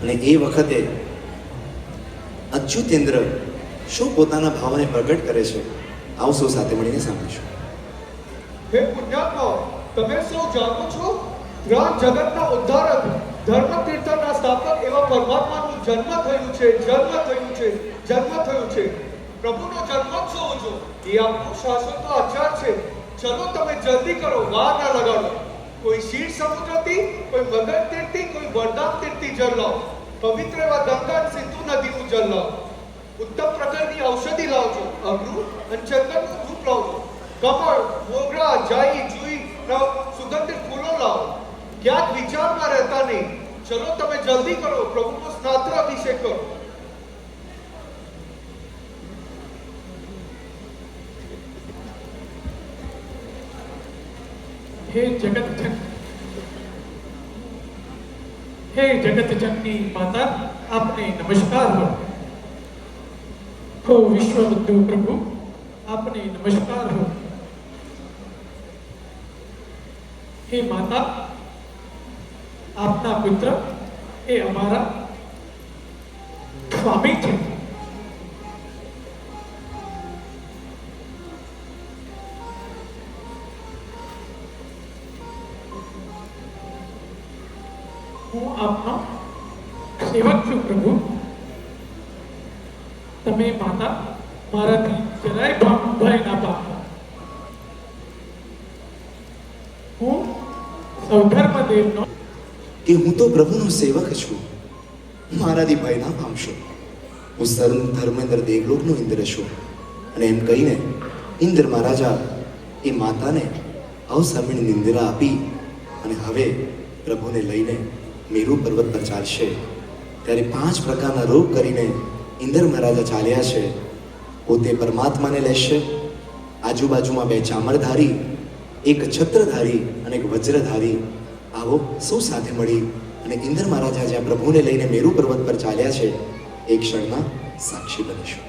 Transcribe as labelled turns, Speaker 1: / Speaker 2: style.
Speaker 1: અને એ વખતે અચ્યુતેન્દ્ર શું પોતાના ભાવને પ્રગટ કરે છે, આવો સૌ સાથે મળીને સાંભળીશું.
Speaker 2: હે પુણ્યાત્મા, તમે સૌ જાણો છો, ત્રણ જગતના ઉદ્ધારક ધર્મતીર્થના સ્થાપક એવા પરમાત્માનું જન્મ થયું છે. પ્રભુનો જન્મોત્સવ ઉજવો એ આપણો શાશ્વતનો આચાર છે. ચલો તમે જલ્દી કરો, વાર ના લગાડો. કોઈ શીર સમુદ્રથી, કોઈ મગન તીર્થથી, કોઈ વરદાન તીર્થથી જળ લાવો. પવિત્ર એવા ગંગા અને સિંધુ નદીનું જળ લાવો. ઉત્તમ પ્રકારની ઔષધિ લાવજો, અગરું અને ચંદનનું ધૂપ લાવજો. કમળ, મોગરા, જાઈ, જુઈ, સુગંધિત ફૂલો લાવો. ક્યાંક વિચારમાં રહેતા નહીં. ચલો તમે જલ્દી કરો, પ્રભુનો સ્નાત્ર અભિષેક કરો.
Speaker 3: हे जगत जननी माता, आपने नमस्कार हो विश्व बंधु प्रभु, आपने नमस्कार हो. हे माता, आपना पुत्र એ અમારા સ્વામી છે. હું આપનો સેવક છું પ્રભુ. તમે માતા મારાથી જરાય ભય ના પામો. હું સૌધર્મદેવનો
Speaker 1: કે હું તો પ્રભુનો સેવક છું, મારાથી ભય ના પામશો. હું સર્વ ધર્મેન્દ્ર દેવલોકનો ઇન્દ્ર છું. અને એમ કહીને ઇન્દ્ર મહારાજા એ માતાને અવસમીણ નિંદ્રા આપી અને હવે પ્રભુને લઈને મેરુ પર્વત પર ચાલશે. ત્યારે 5 પ્રકારના રોગ કરીને ઇન્દ્ર મહારાજા ચાલ્યા છે. પોતે પરમાત્માને લેશે, આજુબાજુમાં 2 ચામરધારી, એક છત્રધારી અને એક વજ્રધારી. આવો સૌ સાથે મળી અને ઇન્દ્ર મહારાજા જ્યાં પ્રભુને લઈને મેરુ પર્વત પર ચાલ્યા છે એ ક્ષણના સાક્ષી બનીશું.